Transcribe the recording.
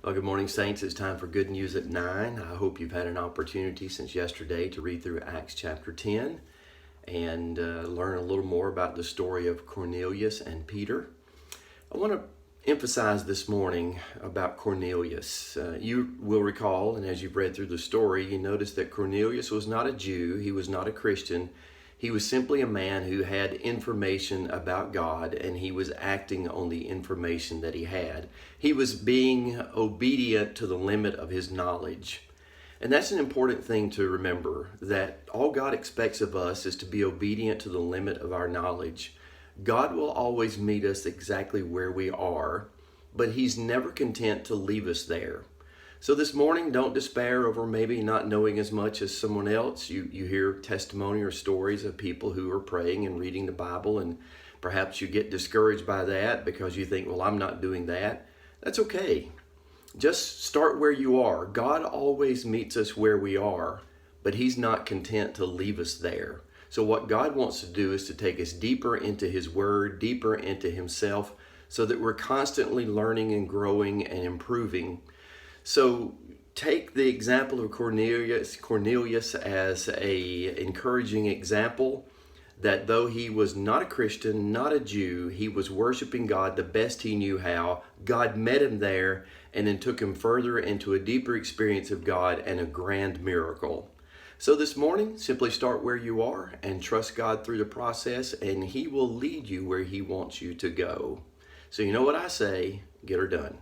Well, good morning, Saints. It's time for Good News at 9. I hope you've had an opportunity since yesterday to read through Acts chapter 10 and learn a little more about the story of Cornelius and Peter. I want to emphasize this morning about Cornelius. You will recall, and as you've read through the story, you notice that Cornelius was not a Jew, he was not a Christian. He was simply a man who had information about God, and he was acting on the information that he had. He was being obedient to the limit of his knowledge. And that's an important thing to remember, that all God expects of us is to be obedient to the limit of our knowledge. God will always meet us exactly where we are, but he's never content to leave us there. So this morning, don't despair over maybe not knowing as much as someone else. You hear testimony or stories of people who are praying and reading the Bible, and perhaps you get discouraged by that because you think, well, I'm not doing that. That's okay. Just start where you are. God always meets us where we are, but he's not content to leave us there. So what God wants to do is to take us deeper into his word, deeper into himself, so that we're constantly learning and growing and improving. So take the example of Cornelius as a encouraging example that though he was not a Christian, not a Jew, he was worshiping God the best he knew how. God met him there and then took him further into a deeper experience of God and a grand miracle. So this morning, simply start where you are and trust God through the process, and he will lead you where he wants you to go. So you know what I say, get her done.